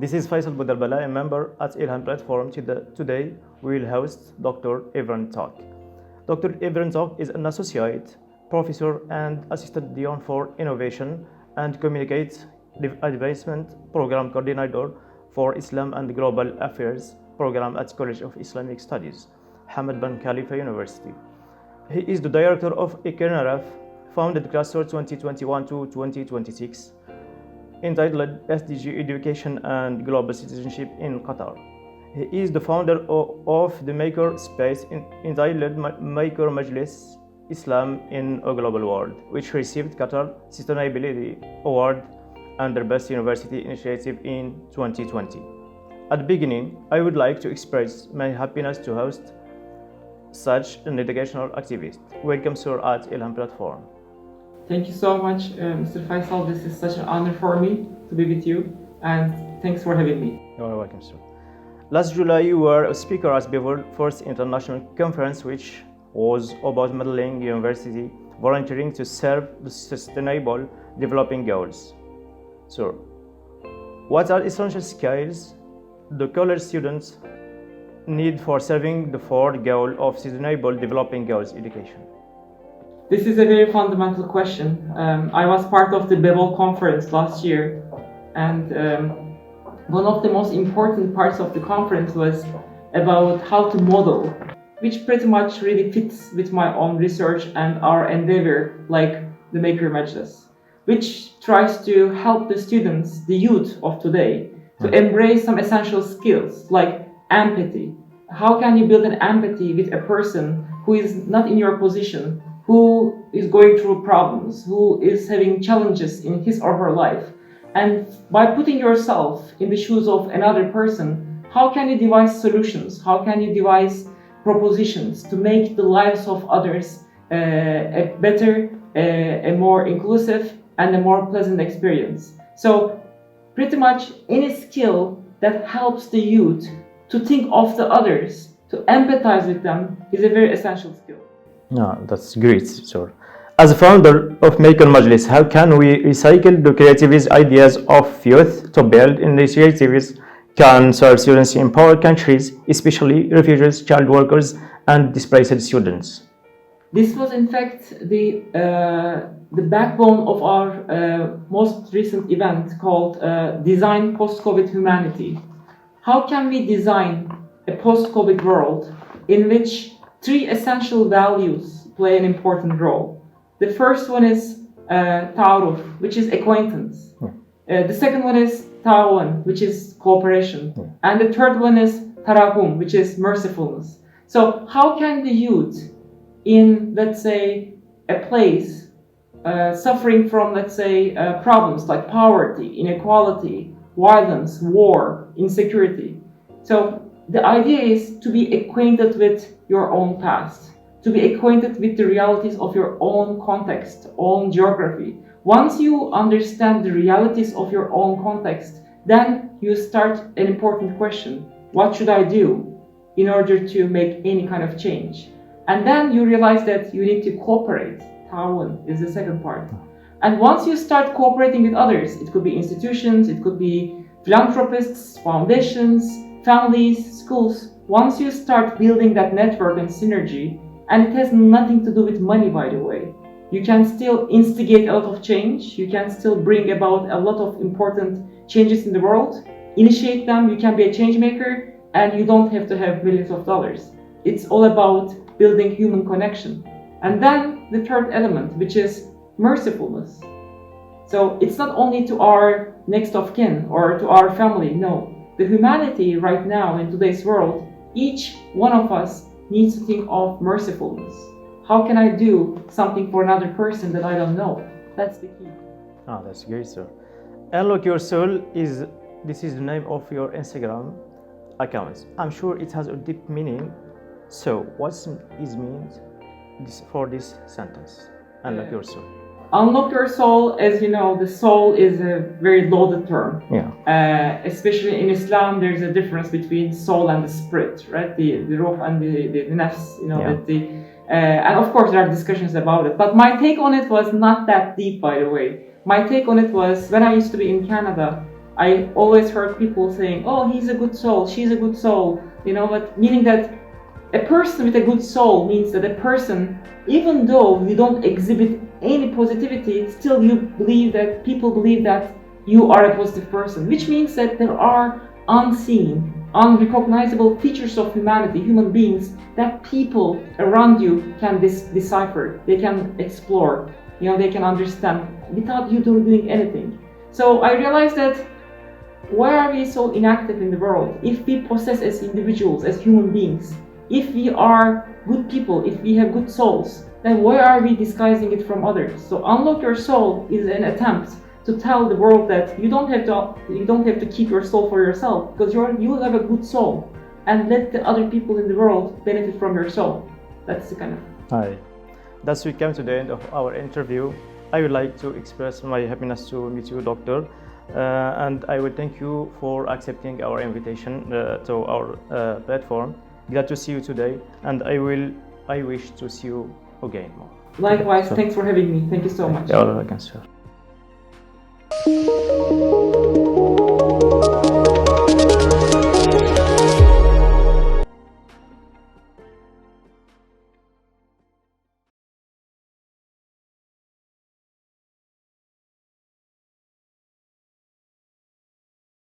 This is Faisal Boudarbala, a member at Ilham Platform. Today, we will host Dr. Evren Tok. Dr. Evren Tok is an associate professor and assistant dean for innovation and communicate advancement program coordinator for Islam and Global Affairs program at College of Islamic Studies, Hamad bin Khalifa University. He is the director of ICNRF, founded class year 2021 to 2026, entitled SDG Education and Global Citizenship in Qatar. He is the founder of the Maker Space entitled Maker Majlis Islam in a Global World, which received Qatar Sustainability Award under Best University Initiative in 2020. At the beginning, I would like to express my happiness to host such an educational activist. Welcome, sir, at Ilham Platform. Thank you so much, Mr. Faisal. This is such an honor for me to be with you, and thanks for having me. You're welcome, sir. Last July, you were a speaker at Bevel First International Conference, which was about modeling university volunteering to serve the sustainable developing goals. So, what are essential skills the college students need for serving the fourth goal of sustainable developing goals education? This is a very fundamental question. I was part of the Bevel conference last year, and one of the most important parts of the conference was about how to model, which pretty much really fits with my own research and our endeavor, like the Maker Majlis, which tries to help the students, the youth of today, to embrace some essential skills like empathy. How can you build an empathy with a person who is not in your position, who is going through problems, who is having challenges in his or her life? And by putting yourself in the shoes of another person, how can you devise solutions? How can you devise propositions to make the lives of others a better, a more inclusive, and a more pleasant experience? So pretty much any skill that helps the youth to think of the others, to empathize with them, is a very essential skill. No, that's great, sir. As a founder of Maker Majlis, how can we recycle the creativist ideas of youth to build initiatives can serve students in poor countries, especially refugees, child workers, and displaced students? This was in fact the backbone of our most recent event called Design PostCovid Humanity. How can we design a post-COVID world in which three essential values play an important role? The first one is ta'aruf, which is acquaintance. The second one is ta'awun, which is cooperation. And the third one is tarahum, which is mercifulness. So how can the youth in, let's say, a place suffering from, let's say, problems like poverty, inequality, violence, war, insecurity. So the idea is to be acquainted with your own past, to be acquainted with the realities of your own context, own geography. Once you understand the realities of your own context, then you start an important question. What should I do in order to make any kind of change? And then you realize that you need to cooperate. Ta'awun is the second part. And once you start cooperating with others, it could be institutions, it could be philanthropists, foundations, families, schools. Once you start building that network and synergy, and it has nothing to do with money, by the way, you can still instigate a lot of change, you can still bring about a lot of important changes in the world, initiate them, you can be a change maker, and you don't have to have millions of dollars. It's all about building human connection. And then the third element, which is mercifulness. So it's not only to our next of kin or to our family, no. The humanity right now in today's world, each one of us needs to think of mercifulness. How can I do something for another person that I don't know? That's the key. Ah, that's great, sir. Unlock Your Soul this is the name of your Instagram account. I'm sure it has a deep meaning. So what is meant for this sentence? Unlock your soul. Unlock your soul, as you know, the soul is a very loaded term. Yeah. Especially in Islam, there's a difference between soul and the spirit, right? The ruh and the nafs, you know. Yeah. And of course, there are discussions about it. But my take on it was not that deep, by the way. My take on it was, when I used to be in Canada, I always heard people saying, "Oh, he's a good soul, she's a good soul," but meaning that a person with a good soul means that a person, even though you don't exhibit any positivity, still people believe that you are a positive person, which means that there are unseen, unrecognizable features of humanity, human beings, that people around you can decipher, they can explore, they can understand without you doing anything. So I realized that why are we so inactive in the world? If we possess as individuals, as human beings, if we are good people, if we have good souls, then why are we disguising it from others? So Unlock Your Soul is an attempt to tell the world that you don't have to keep your soul for yourself, because you have a good soul, and let the other people in the world benefit from your soul. That's the kind of... Hi. Thus we come to the end of our interview. I would like to express my happiness to meet you, Doctor, and I would thank you for accepting our invitation to our platform. Glad to see you today, and I wish to see you again more. Likewise, thanks for having me. Thank you so much. You're welcome, sir.